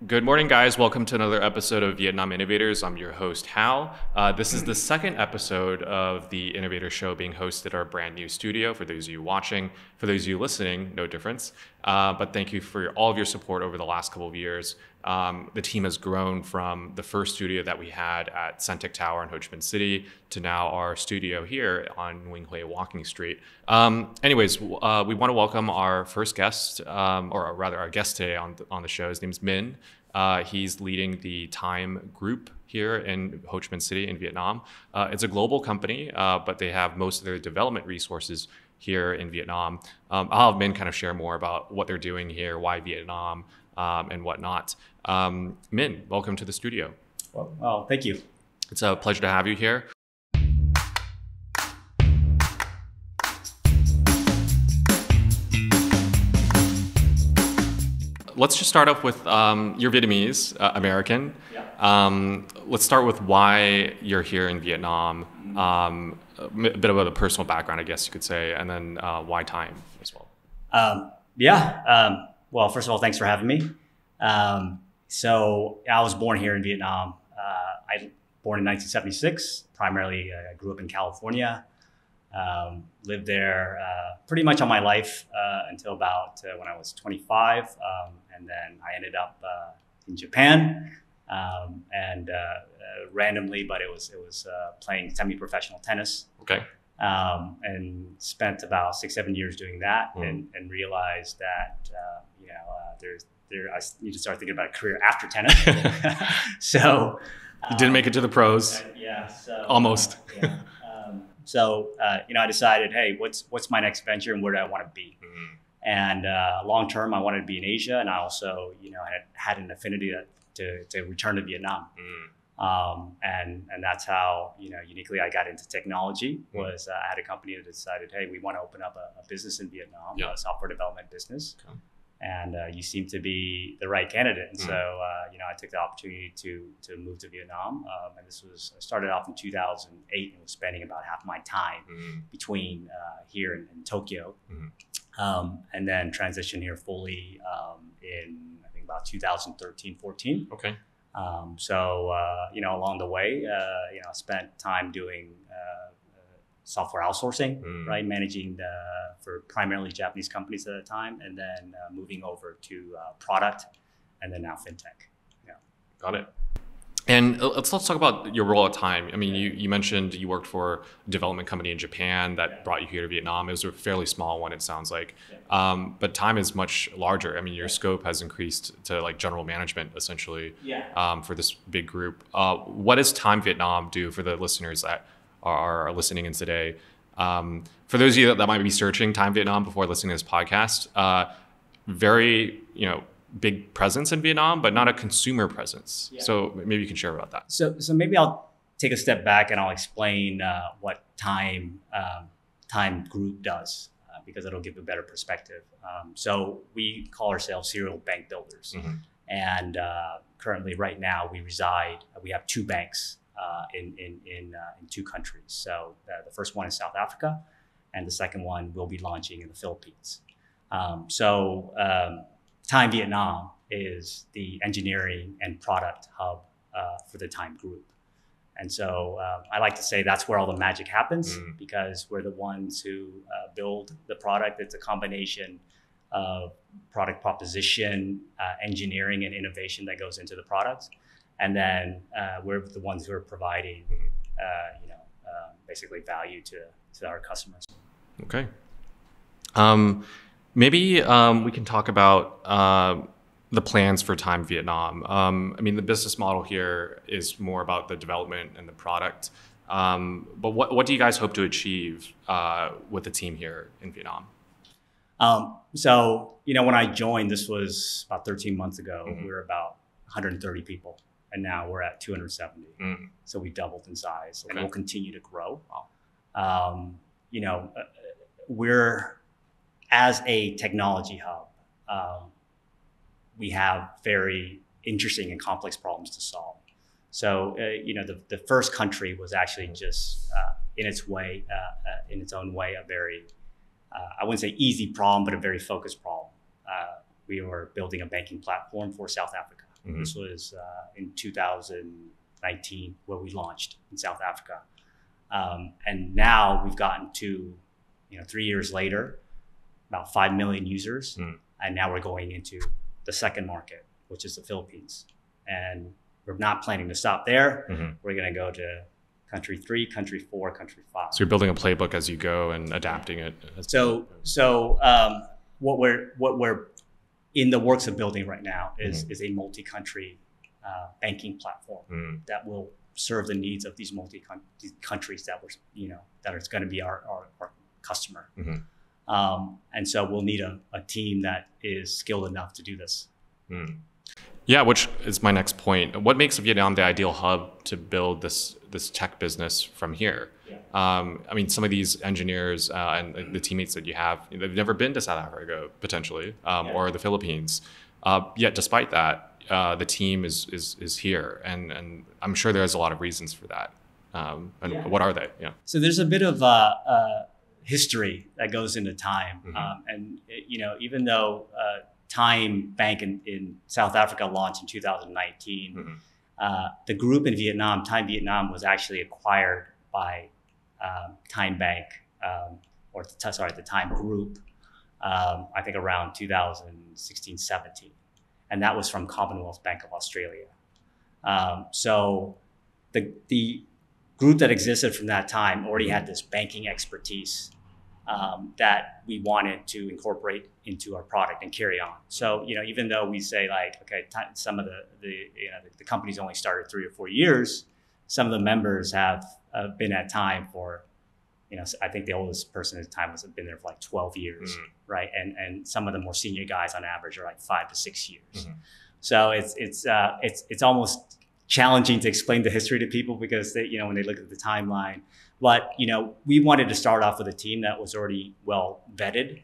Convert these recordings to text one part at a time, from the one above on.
Good morning, guys. Welcome to another episode of Vietnam Innovators. I'm your host, Hal. This is the second episode of the Innovator Show being hosted at our brand new studio. For those of you watching, for those of you listening, no difference. But thank you for all of your support over the last couple of years. The team has grown from the first studio that we had at Centec Tower in Ho Chi Minh City to now our studio here on Nguyen Hue Walking Street. Anyways, we want to welcome our first guest, or rather our guest today on the show. His name's Minh. He's leading the Tyme group here in Ho Chi Minh City in Vietnam. It's a global company, but they have most of their development resources here in Vietnam. I'll have Minh kind of share more about what they're doing here, why Vietnam, and whatnot. Minh, welcome to the studio. Well, thank you. It's a pleasure to have you here. Let's just start off with you're Vietnamese, American. Yeah. Let's start with why you're here in Vietnam. A bit of a personal background, I guess you could say, and then why Tyme as well. Well, first of all, thanks for having me. So I was born here in Vietnam. I was born in 1976. Primarily, I grew up in California. Lived there pretty much all my life until about when I was 25. And then I ended up in Japan randomly, but it was playing semi-professional tennis. Okay. And spent about 6-7 years doing that, and realized that I need to start thinking about a career after tennis. So You didn't make it to the pros. So Almost. I decided, hey, what's my next venture and where do I want to be? And long term, I wanted to be in Asia, and I also had an affinity to return to Vietnam. And that's how uniquely I got into technology. Was I had a company that decided, hey, we want to open up a business in Vietnam, a software development business. Okay. And you seem to be the right candidate. And so, I took the opportunity to move to Vietnam. And I started off in 2008 and was spending about half my time between here and Tokyo. And then transitioned here fully in, I think, about 2013, 14. Okay. Along the way, I spent time doing software outsourcing, right? Managing for primarily Japanese companies at the time, and then moving over to product, and then now fintech. Yeah. Got it. And let's talk about your role at Tyme. I mean, you mentioned you worked for a development company in Japan that brought you here to Vietnam. It was a fairly small one, it sounds like. But Tyme is much larger. I mean, your scope has increased to like general management, essentially, for this big group. What does Tyme Vietnam do for the listeners that are listening in today? For those of you that might be searching Tyme Vietnam before listening to this podcast, very, big presence in Vietnam, but not a consumer presence. Yeah. So maybe you can share about that. So maybe I'll take a step back and I'll explain what Tyme Group does, because it'll give a better perspective. So we call ourselves serial bank builders. And currently right now we have 2 banks in 2 countries. So the first one is South Africa, and the second one will be launching in the Philippines. Tyme Vietnam is the engineering and product hub for the Tyme Group. And so I like to say that's where all the magic happens, because we're the ones who build the product. It's a combination of product proposition, engineering, and innovation that goes into the products. And then we're the ones who are providing, basically value to our customers. Okay. Maybe we can talk about the plans for Tyme Vietnam. I mean, the business model here is more about the development and the product. But what do you guys hope to achieve with the team here in Vietnam? When I joined, this was about 13 months ago, we were about 130 people, and now we're at 270. So we doubled in size, and we'll continue to grow. Wow. We're, as a technology hub, we have very interesting and complex problems to solve. So, the first country was actually just in its own way, a very, I wouldn't say easy problem, but a very focused problem. We were building a banking platform for South Africa. This was in 2019 where we launched in South Africa. And now we've gotten to, 3 years later, about 5 million users. And now we're going into the second market, which is the Philippines. And we're not planning to stop there. We're going to go to country 3, country 4, country 5. So you're building a playbook as you go and adapting it. What we're in the works of building right now is a multi-country banking platform that will serve the needs of these countries that that is going to be our customer. And so we'll need a team that is skilled enough to do this. Yeah, which is my next point. What makes Vietnam the ideal hub to build this tech business from here? I mean, some of these engineers and the teammates that you have, they've never been to South Africa potentially, or the Philippines. Yet, despite that, the team is here, and I'm sure there's a lot of reasons for that. What are they? Yeah. So there's a bit of history that goes into Tyme, and even though Tyme Bank in South Africa launched in 2019, the group in Vietnam, Tyme Vietnam, was actually acquired by Tyme Bank, the Tyme Group, I think around 2016-17. And that was from Commonwealth Bank of Australia. So the group that existed from that time already had this banking expertise that we wanted to incorporate into our product and carry on. So, even though we say some of the companies only started 3 or 4 years, some of the members have been at Tyme for, I think the oldest person at Tyme has been there for 12 years, right? And some of the more senior guys on average are 5 to 6 years. So it's almost challenging to explain the history to people because when they look at the timeline. But we wanted to start off with a team that was already well vetted,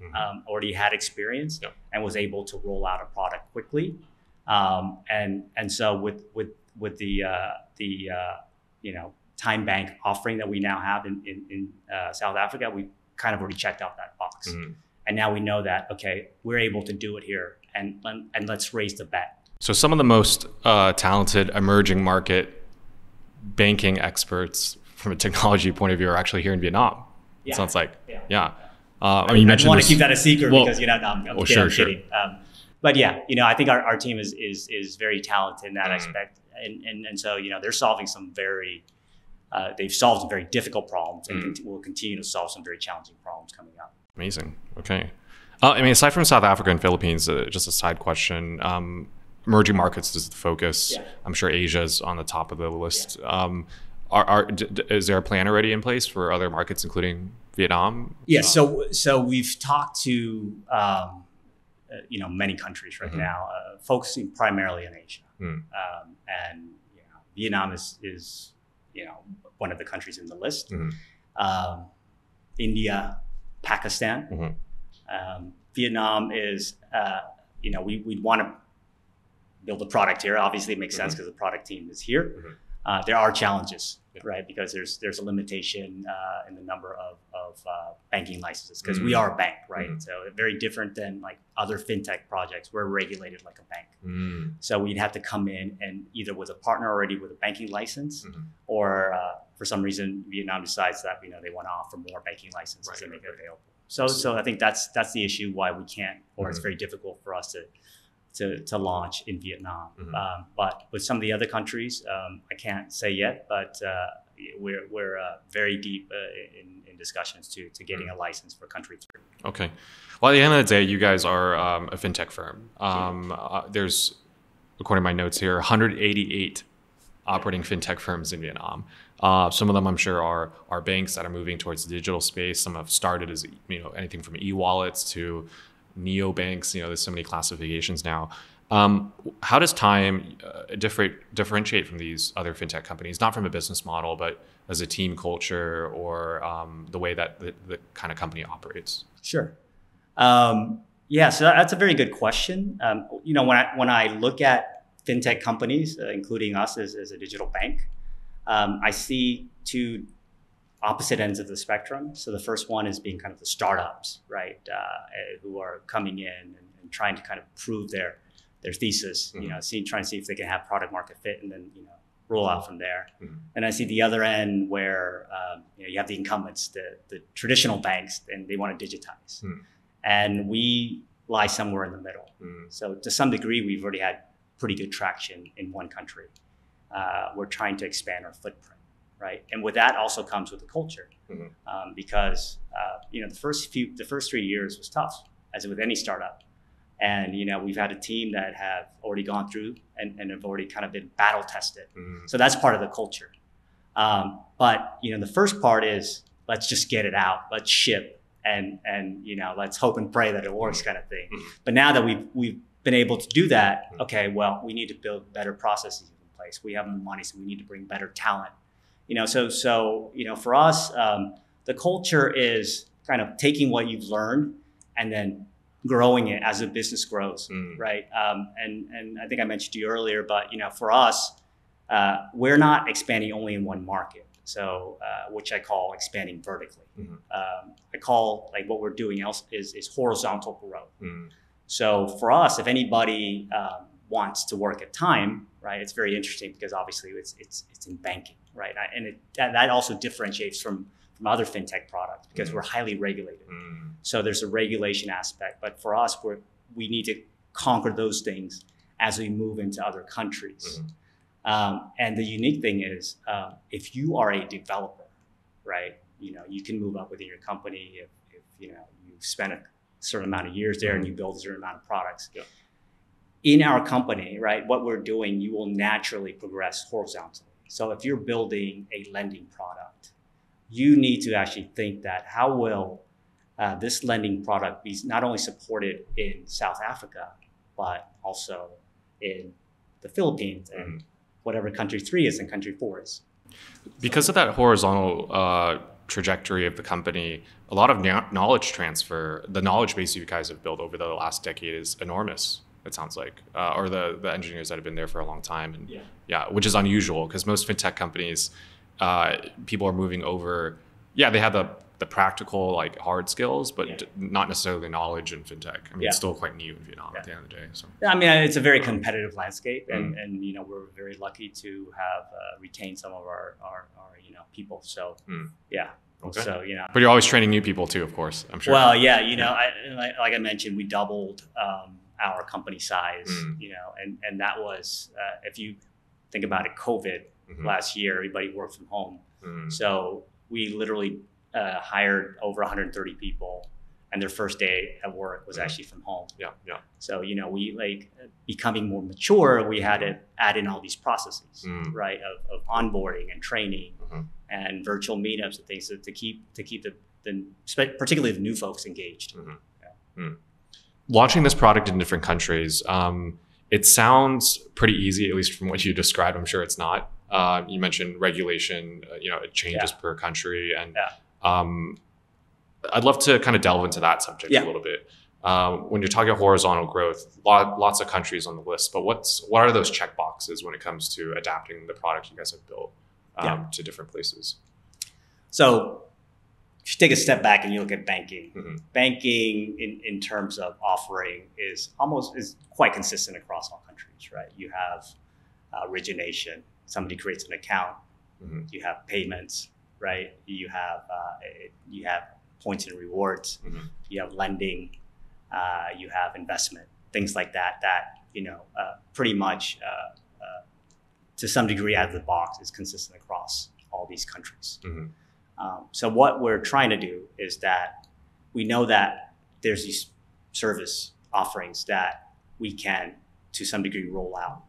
already had experience, and was able to roll out a product quickly. And so with the Tyme Bank offering that we now have in South Africa, we kind of already checked off that box. And now we know that we're able to do it here, and let's raise the bet. So some of the most talented emerging market banking experts from a technology point of view are actually here in Vietnam. It sounds like, I mean, you mentioned I want to keep that a secret because I'm sure. kidding. But I think our team is very talented in that aspect, and so they're solving some they've solved some very difficult problems, and will continue to solve some very challenging problems coming up. Amazing. Okay. I mean, aside from South Africa and Philippines, just a side question. Emerging markets is the focus. I'm sure Asia's on the top of the list. Is there a plan already in place for other markets, including Vietnam? Yeah, so we've talked to many countries right now, focusing primarily on Asia, and Vietnam is one of the countries in the list. India, Pakistan, Vietnam is we'd want to build a product here. Obviously, it makes sense because the product team is here. There are challenges, right? Because there's a limitation in the number of banking licenses because we are a bank, right? So very different than other fintech projects. We're regulated like a bank. So we'd have to come in and either with a partner already with a banking license, or for some reason Vietnam decides that they want to offer more banking licenses and make it available. So I think that's the issue why we can't, or it's very difficult for us to launch in Vietnam. But with some of the other countries, I can't say yet, but we're very deep in discussions to getting a license for country 3. Okay. Well, at the end of the day, you guys are a fintech firm. There's, according to my notes here, 188 operating fintech firms in Vietnam. Some of them, I'm sure, are banks that are moving towards the digital space. Some have started as anything from e-wallets to neobanks. There's so many classifications now. How does Tyme differentiate from these other fintech companies, not from a business model, but as a team culture or the way that the kind of company operates? Sure. So that's a very good question. When I look at fintech companies, including us as a digital bank, I see two opposite ends of the spectrum. So the first one is being kind of the startups, right, who are coming in and trying to kind of prove their their thesis, trying to see if they can have product market fit, and then roll out from there. And I see the other end where you have the incumbents, the traditional banks, and they want to digitize. And we lie somewhere in the middle. So to some degree, we've already had pretty good traction in one country. We're trying to expand our footprint, right? And with that also comes with the culture, because the first 3 years was tough, as with any startup. And we've had a team that have already gone through and have already kind of been battle tested. So that's part of the culture. But the first part is, let's just get it out, let's ship, and let's hope and pray that it works, kind of thing. But now that we've been able to do that, okay, well, we need to build better processes in place. We have the money, so we need to bring better talent. So for us, the culture is kind of taking what you've learned and then growing it as the business grows, right? And I think I mentioned to you earlier, but for us, we're not expanding only in one market. So which I call expanding vertically. I call what we're doing else is horizontal growth. So for us, if anybody wants to work at Tyme, right, it's very interesting because obviously it's in banking, right? And that also differentiates from other fintech products because we're highly regulated. So there's a regulation aspect, but for us, we need to conquer those things as we move into other countries. And the unique thing is, if you are a developer, right, you can move up within your company if you've spent a certain amount of years there and you build a certain amount of products. In our company, right, what we're doing, you will naturally progress horizontally. So if you're building a lending product, you need to actually think that how will this lending product be not only supported in South Africa, but also in the Philippines and whatever country 3 is and country 4 is. Because of that horizontal trajectory of the company, a lot of knowledge transfer, the knowledge base you guys have built over the last decade is enormous, it sounds like, or the engineers that have been there for a long time. And which is unusual because most fintech companies, people are moving over. Yeah, they have the practical, hard skills, but not necessarily knowledge in fintech. I mean, it's still quite new in Vietnam at the end of the day. So I mean, it's a very competitive landscape, and we're very lucky to have retained some of our people. So Okay. So but you're always training new people too, of course, I'm sure. Well, like I mentioned, we doubled our company size, and that was if you think about it, COVID last year, everybody worked from home, so we literally hired over 130 people, and their first day at work was actually from home. So we becoming more mature, we had to add in all these processes, right, of onboarding and training and virtual meetups and things to keep the particularly the new folks engaged. Launching this product in different countries, it sounds pretty easy, at least from what you described. I'm sure it's not. You mentioned regulation, it changes per country, and I'd love to kind of delve into that subject a little bit. When you're talking horizontal growth, lots of countries on the list, but what are those check boxes when it comes to adapting the product you guys have built to different places? So if you take a step back and you look at banking, banking in terms of offering is quite consistent across all countries, right? You have origination, somebody creates an account, you have payments, right? You have points and rewards, you have lending, you have investment, things like that. Pretty much to some degree out of the box is consistent across all these countries. So what we're trying to do is that we know that there's these service offerings that we can to some degree roll out,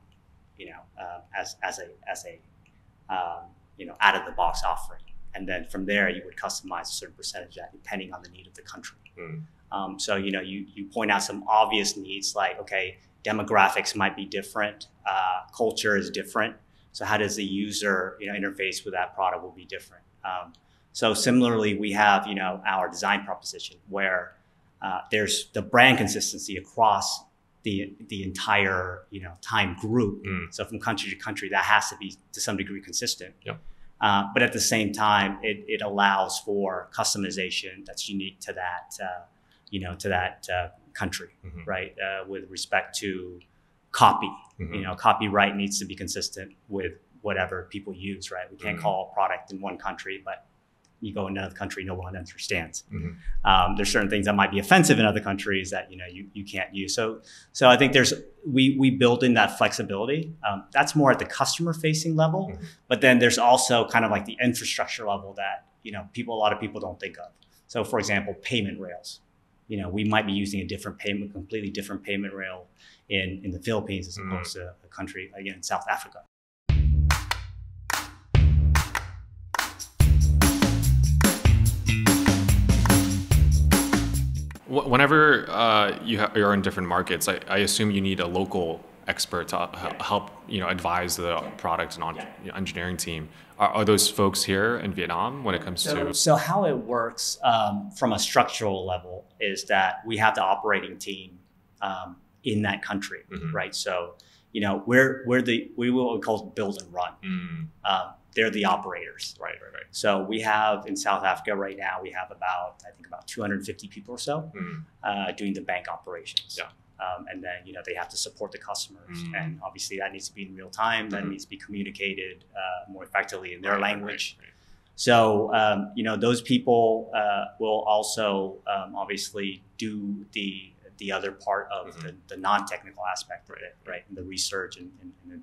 as a out of the box offering. And then from there, you would customize a certain percentage of that depending on the need of the country. So, you point out some obvious needs like, okay, demographics might be different, culture is different. So how does the user interface with that product will be different. So similarly, we have our design proposition where there's the brand consistency across the entire Tyme group. So from country to country, that has to be to some degree consistent. But at the same time, it allows for customization that's unique to that country, right? With respect to copy. Copyright needs to be consistent with whatever people use, right? We can't call a product in one country, but you go in another country, no one understands. There's certain things that might be offensive in other countries that you can't use. So I think we build in that flexibility. That's more at the customer facing level, but then there's also kind of like the infrastructure level that a lot of people don't think of. So for example, payment rails. We might be using a completely different payment rail in the Philippines as opposed to a country, again, South Africa. Whenever you're in different markets, I assume you need a local expert to help advise the product and engineering team. Are those folks here in Vietnam when it comes to? So how it works from a structural level is that we have the operating team in that country, right? So we will call build and run. They're the operators. Right. So we have in South Africa right now, we have about 250 people or so doing the bank operations. Yeah. And then, they have to support the customers. And obviously that needs to be in real time. That needs to be communicated more effectively in their language. Right. So, those people will also obviously do the other part of the non-technical aspect of it, right? And the research and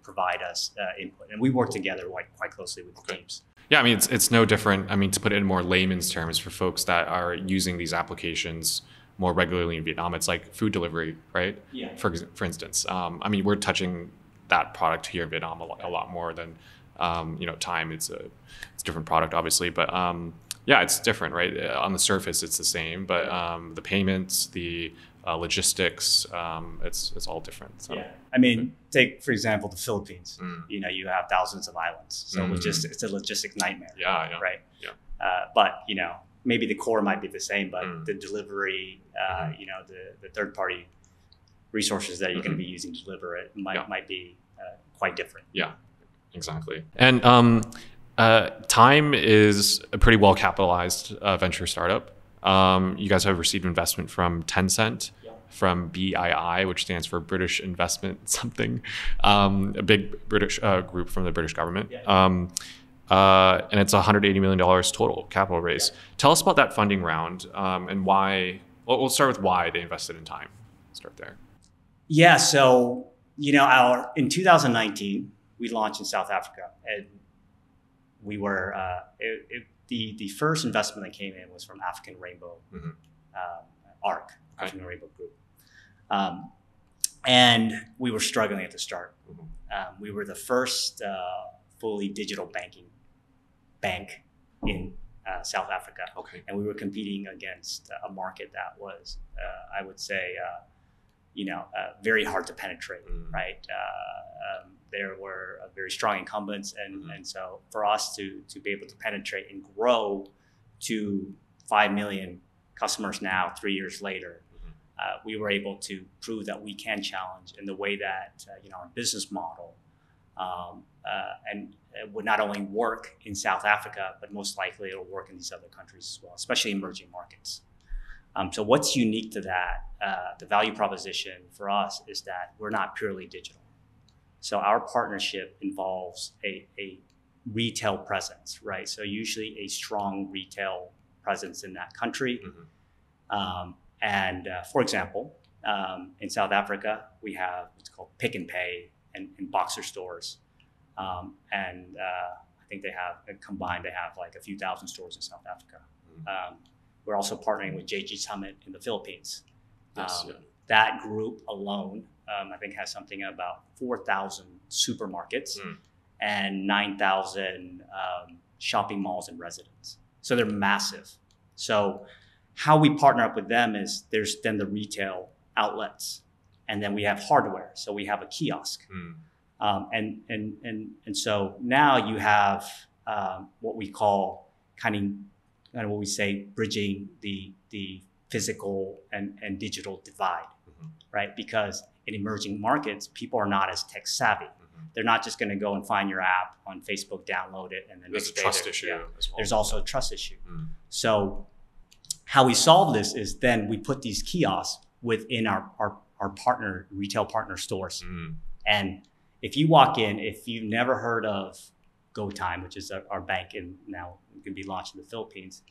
provide us input. And we work together quite closely with the teams. Yeah, I mean, it's no different. I mean, to put it in more layman's terms for folks that are using these applications more regularly in Vietnam, it's like food delivery, right? Yeah. For instance, I mean, we're touching that product here in Vietnam a lot more than, Tyme. It's a different product, obviously, but yeah, it's different, right? On the surface, it's the same, but the payments, the logistics, it's all different. So. Yeah. I mean, take, for example, the Philippines. You have thousands of islands. So it's a logistic nightmare. Yeah. Right? Yeah. But, maybe the core might be the same, but the delivery, the third-party resources that you're going to be using to deliver it might be quite different. Yeah, exactly. And Tyme is a pretty well-capitalized venture startup. You guys have received investment from Tencent, from BII, which stands for British Investment something, a big British group from the British government. And it's $180 million total capital raise. Yeah. Tell us about that funding round and why. Well, we'll start with why they invested in Tyme. Start there. Yeah. So in 2019 we launched in South Africa, and we were the first investment that came in was from African Rainbow, African Rainbow Group, and we were struggling at the start. We were the first fully digital bank in South Africa. Okay. And we were competing against a market that was, I would say, very hard to penetrate, right? There were very strong incumbents, and so for us to be able to penetrate and grow to 5 million customers now, 3 years later, we were able to prove that we can challenge in the way that our business model and it would not only work in South Africa, but most likely it'll work in these other countries as well, especially emerging markets. So what's unique to that, the value proposition for us is that we're not purely digital. So our partnership involves a retail presence, right? So usually a strong retail presence in that country. For example, in South Africa, we have what's called pick and pay and Boxer stores. I think they have like a few thousand stores in South Africa. We're also partnering with JG Summit in the Philippines. That group alone, I think, has something about 4,000 supermarkets and 9,000 shopping malls and residents. So they're massive. So how we partner up with them is there's then the retail outlets, and then we have hardware. So we have a kiosk. And so now you have what we call kind of what we say bridging the physical and digital divide, right? Because in emerging markets, people are not as tech savvy. They're not just going to go and find your app on Facebook, download it, and then there's a trust issue as well. There's also a trust issue. So how we solve this is then we put these kiosks within our retail partner stores. And if you walk in, if you've never heard of Tyme, which is our bank and now going to be launched in the Philippines,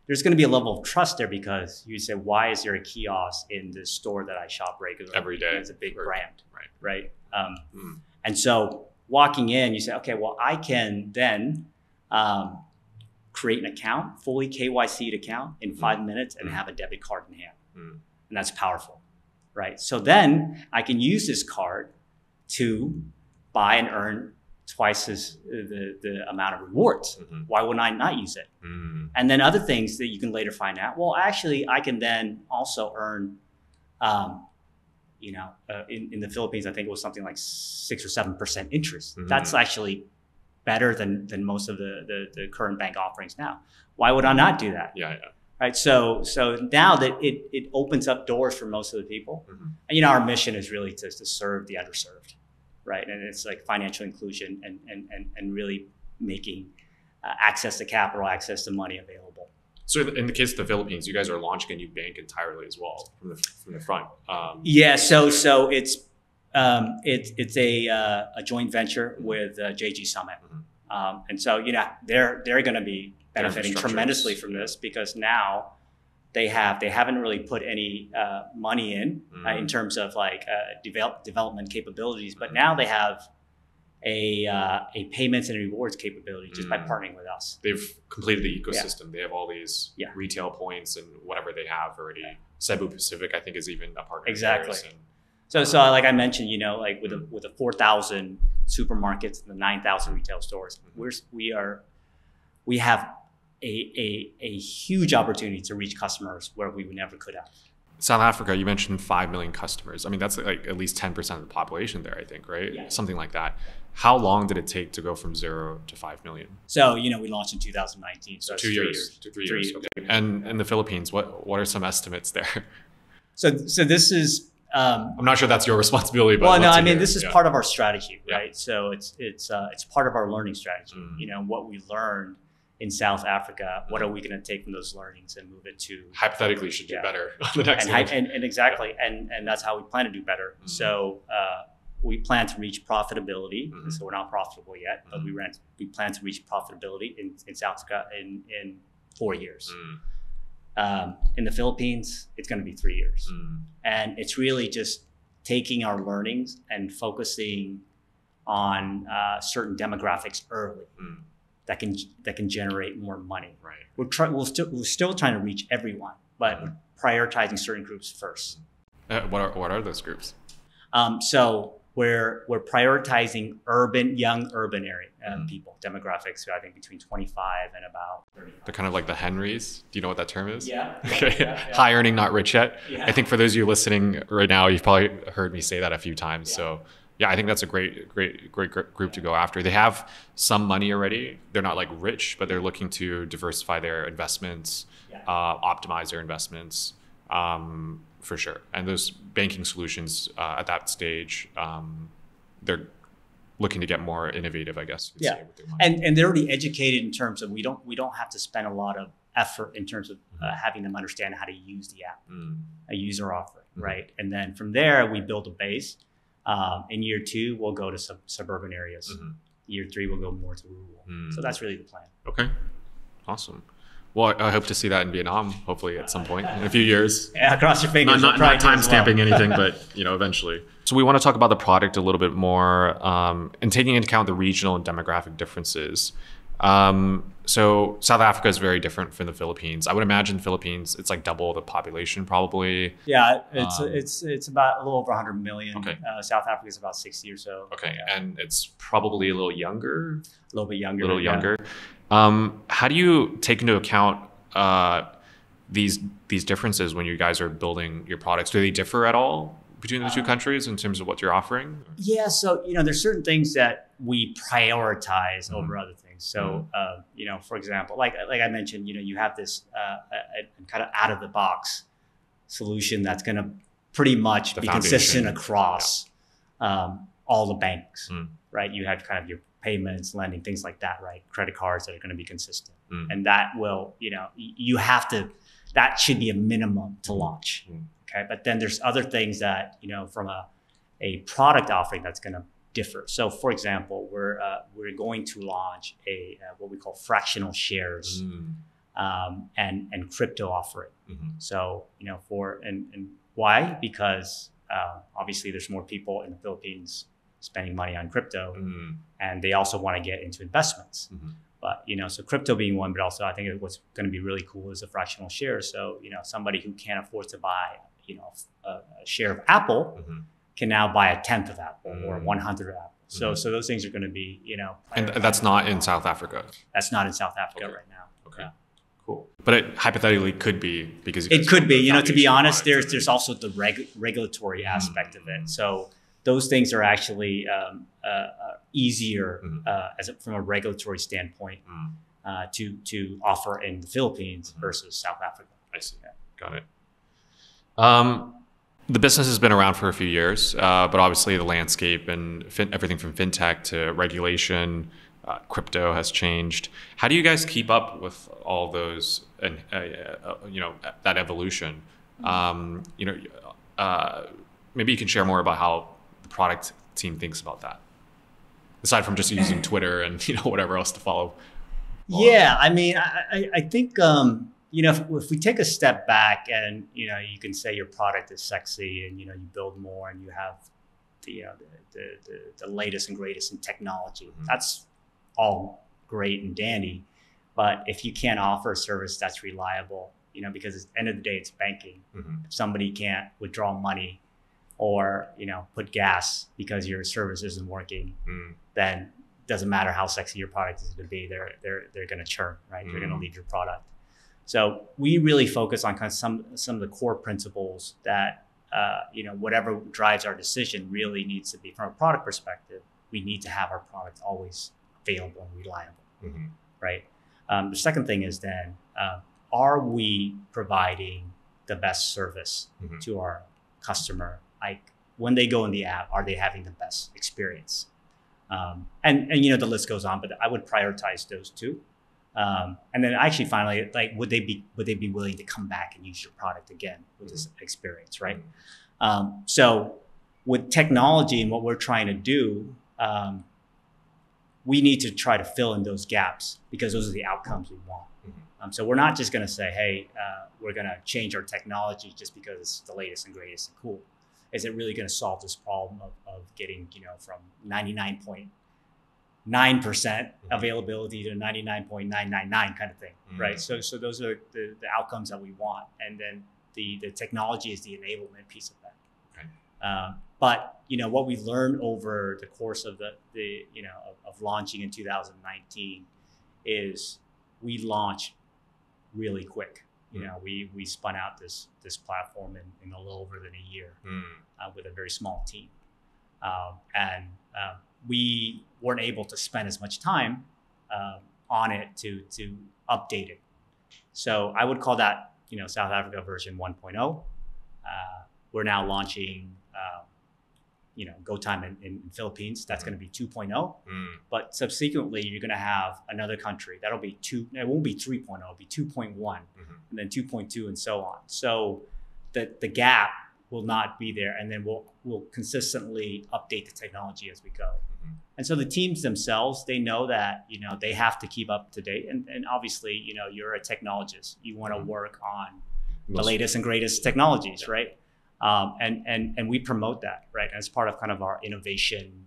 there's going to be a level of trust there because you say, why is there a kiosk in this store that I shop regularly? Every day. It's a big brand, right? Mm. And so walking in, you say, okay, well, I can then create an account, fully KYC'd account in 5 minutes and have a debit card in hand. And that's powerful, right? So then I can use this card to buy and earn twice as the amount of rewards. Why wouldn't I not use it? And then other things that you can later find out, well, actually, I can then also earn, in the Philippines, I think it was something like 6 or 7% interest. That's actually better than most of the current bank offerings now. Why would I not do that? Yeah. Right. So now that it opens up doors for most of the people, and our mission is really to serve the underserved, right? And it's like financial inclusion and really making access to capital, access to money available. So in the case of the Philippines, you guys are launching a new bank entirely as well from the front. Yeah. So it's a joint venture with JG Summit, and so they're going to be benefiting tremendously from this because now they haven't really put any money in terms of like development capabilities, but now they have a payments and rewards capability just by partnering with us. They've completed the ecosystem. They have all these retail points and whatever they have already. Cebu Pacific, I think, is even a partner. Exactly. So like I mentioned, like with the 4,000 supermarkets and the 9,000 retail stores, we have a huge opportunity to reach customers where we never could have. South Africa, you mentioned 5 million customers. I mean, that's like at least 10% of the population there, I think, right? Yeah. Something like that. How long did it take to go from 0 to 5 million? So, we launched in 2019. So 2 years. 3 years. Okay. And in the Philippines, what are some estimates there? So this is... I'm not sure that's your responsibility, but this is part of our strategy, right? So it's part of our learning strategy. What we learned in South Africa, what are we going to take from those learnings and move it to hypothetically should do better on the next one. And exactly, and that's how we plan to do better. So we plan to reach profitability. So we're not profitable yet, but we plan to reach profitability in South Africa in 4 years. In the Philippines, it's going to be 3 years. And it's really just taking our learnings and focusing on certain demographics early that can generate more money. Right. We're still trying to reach everyone, but we're prioritizing certain groups first. What are those groups? So we're prioritizing young urban area people, demographics, I think between 25 and about 35. They're kind of like the Henrys. Do you know what that term is? Yeah. Okay. Yeah. High earning, not rich yet. Yeah. I think for those of you listening right now, you've probably heard me say that a few times. Yeah. So yeah, I think that's a great group to go after. They have some money already. They're not like rich, but they're looking to diversify their investments, optimize their investments. For sure. And those banking solutions at that stage, they're looking to get more innovative, I guess. Yeah. Say, with their money. And they're already educated in terms of we don't have to spend a lot of effort in terms of having them understand how to use the app, a user offering, right? And then from there, we build a base. In year 2, we'll go to suburban areas. Year 3, we'll go more to rural. So that's really the plan. Okay. Awesome. Well, I hope to see that in Vietnam, hopefully at some point in a few years. Yeah, cross your fingers. Not time stamping anything, but eventually. So we want to talk about the product a little bit more, and taking into account the regional and demographic differences. So South Africa is very different from the Philippines. I would imagine the Philippines, it's like double the population probably. Yeah, it's about a little over 100 million. Okay. South Africa is about 60 or so. Okay, and it's probably a little younger. A little bit younger. Younger. How do you take into account these differences when you guys are building your products? Do they differ at all between the two countries in terms of what you're offering? Yeah, so there's certain things that we prioritize over other things. So for example, like I mentioned, you have this kind of out of the box solution that's going to pretty much be consistent across all the banks, right? You have kind of your payments, lending, things like that, right? Credit cards that are going to be consistent. And that will, you have to that should be a minimum to launch. Okay, but then there's other things that, from a product offering that's going to differ. So, for example, we're going to launch a what we call fractional shares and crypto offering. So, and why? Because obviously there's more people in the Philippines spending money on crypto, and they also want to get into investments. But, so crypto being one, but also I think what's going to be really cool is a fractional share. So, somebody who can't afford to buy, a share of Apple can now buy a 10th of Apple or 100 of Apple. So those things are going to be, And that's not in South Africa. That's not in South Africa right now. Okay. Yeah. Cool. But it hypothetically could be, because it could be, to be honest, there's also the regulatory aspect of it. So those things are actually easier from a regulatory standpoint to offer in the Philippines versus South Africa. I see. Yeah. Got it. The business has been around for a few years, but obviously the landscape and everything from fintech to regulation, crypto has changed. How do you guys keep up with all those and that evolution? Maybe you can share more about how the product team thinks about that, aside from just using Twitter and whatever else to follow. Yeah, I mean, I think if we take a step back and you can say your product is sexy and you build more and you have the latest and greatest in technology, that's all great and dandy. But if you can't offer a service that's reliable, because at the end of the day it's banking. If somebody can't withdraw money or put gas because your service isn't working, then it doesn't matter how sexy your product is going to be. They're going to churn, right? They're going to leave your product. So we really focus on kind of some of the core principles that whatever drives our decision really needs to be, from a product perspective, we need to have our product always available and reliable, right? The second thing is then, are we providing the best service to our customer? Like when they go in the app, are they having the best experience? And the list goes on, but I would prioritize those two. And then actually finally, like, would they be willing to come back and use your product again with this experience, right? So with technology and what we're trying to do, we need to try to fill in those gaps because those are the outcomes we want. So we're not just going to say, hey, we're going to change our technology just because it's the latest and greatest and cool. Is it really going to solve this problem of getting, from 99.9% availability to 99.999 kind of thing, right? So those are the outcomes that we want. And then the technology is the enablement piece of that. Okay. But what we learned over the course of of launching in 2019 is we launched really quick. We spun out this platform in a little over than a year with a very small team, and we weren't able to spend as much time on it to update it. So I would call that South Africa version 1.0. We're now launching Go Tyme in Philippines. That's going to be 2.0. But subsequently, you're going to have another country. That'll be 2. It won't be 3.0. It'll be 2.1, and then 2.2, and so on. So the gap will not be there, and then we'll consistently update the technology as we go. And so the teams themselves, they know that they have to keep up to date. And obviously, you're a technologist. You want to work on the latest and greatest technologies, right? And we promote that, right? As part of kind of our innovation,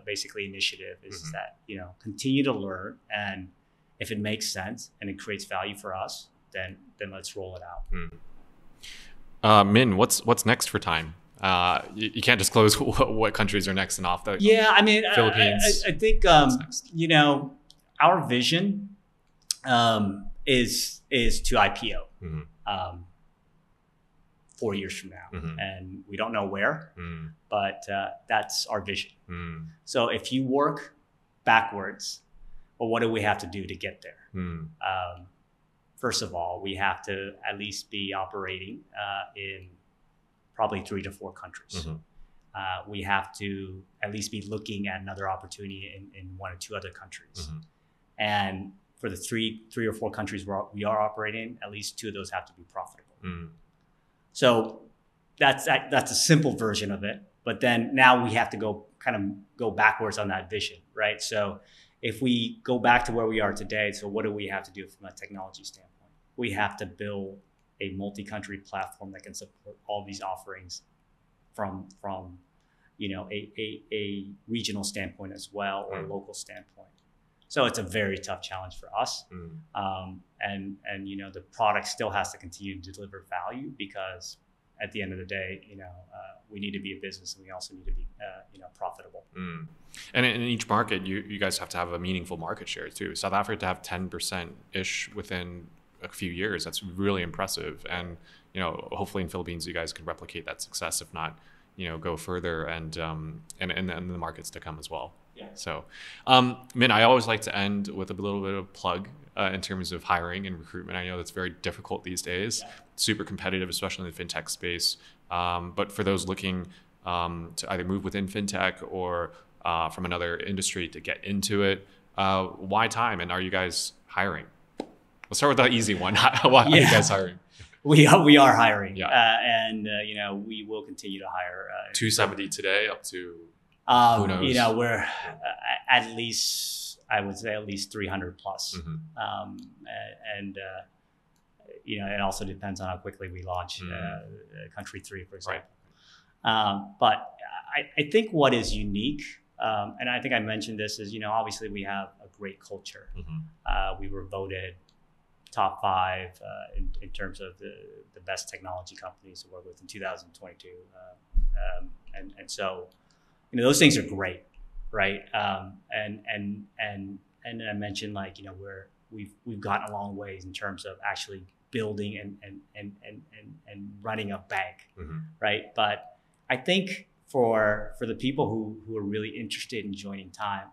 basically initiative is that, continue to learn. And if it makes sense and it creates value for us, then let's roll it out. Min, what's next for Tyme? You can't disclose what countries are next and off the Philippines. I think, our vision is to IPO. 4 years from now, and we don't know where, but that's our vision. So if you work backwards, well, what do we have to do to get there? First of all, we have to at least be operating in probably 3 to 4 countries. We have to at least be looking at another opportunity in 1 or 2 other countries. And for the three or four countries where we are operating, at least 2 of those have to be profitable. So that's a simple version of it. But then now we have to go backwards on that vision, right? So if we go back to where we are today, so what do we have to do from a technology standpoint? We have to build a multi-country platform that can support all these offerings from a regional standpoint as well, or a local standpoint. So it's a very tough challenge for us. And the product still has to continue to deliver value, because at the end of the day, we need to be a business, and we also need to be profitable. And in each market, you guys have to have a meaningful market share too. South Africa to have 10%-ish within a few years, that's really impressive. And hopefully in Philippines you guys can replicate that success, if not go further, and the markets to come as well. Yeah. So Min, I always like to end with a little bit of plug in terms of hiring and recruitment. I know that's very difficult these days. Yeah. Super competitive, especially in the fintech space, but for those looking to either move within fintech or from another industry to get into it, why Tyme, and are you guys hiring? Let's start with the easy one. Why are you guys hiring? We are hiring, yeah. And we will continue to hire. 270 today, up to who knows? We're at least, I would say, at least 300 plus. It also depends on how quickly we launch country 3, for example. Right. But I think what is unique, and I think I mentioned this, is obviously we have a great culture. We were voted top 5 in terms of the best technology companies to work with in 2022, and so those things are great, right? And I mentioned, like, we've gotten a long ways in terms of actually building and running a bank, right? But I think for the people who are really interested in joining Tyme,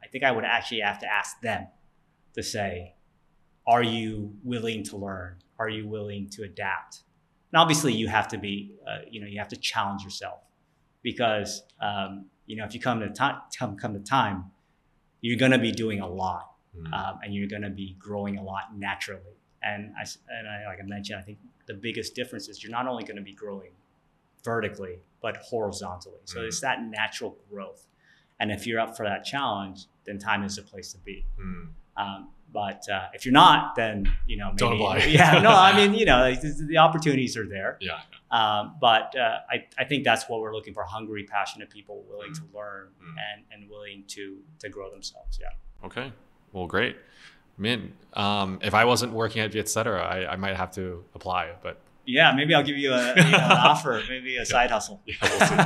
I think I would actually have to ask them to say, are you willing to learn? Are you willing to adapt? And obviously you have to be, you have to challenge yourself, because, if you come to Tyme, you're going to be doing a lot, and you're going to be growing a lot naturally. And like I mentioned, I think the biggest difference is you're not only going to be growing vertically, but horizontally. So it's that natural growth. And if you're up for that challenge, then Tyme is the place to be. But if you're not, then maybe, don't apply. Yeah, no, I mean, the opportunities are there. Yeah. But I think that's what we're looking for: hungry, passionate people willing to learn and willing to grow themselves. Yeah. Okay. Well, great. Min, if I wasn't working at Vietcetera, I might have to apply. But yeah, maybe I'll give you an offer, maybe a side hustle. Yeah, we'll see.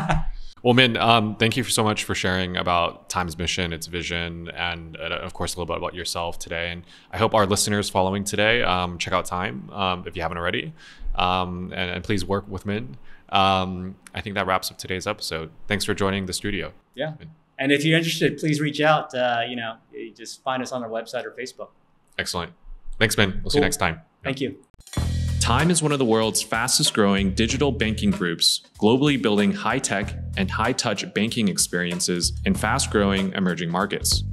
Well, Min, thank you so much for sharing about Tyme's mission, its vision, and of course, a little bit about yourself today. And I hope our listeners following today check out Tyme if you haven't already, and please work with Min. I think that wraps up today's episode. Thanks for joining the studio. Yeah. And if you're interested, please reach out. You just find us on our website or Facebook. Excellent. Thanks, Min. We'll see you next time. Thank you. Tyme is one of the world's fastest growing digital banking groups, globally building high-tech and high-touch banking experiences in fast-growing emerging markets.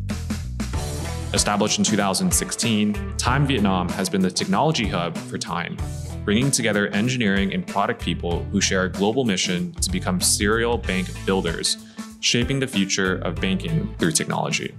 Established in 2016, Tyme Vietnam has been the technology hub for Tyme, bringing together engineering and product people who share a global mission to become serial bank builders, shaping the future of banking through technology.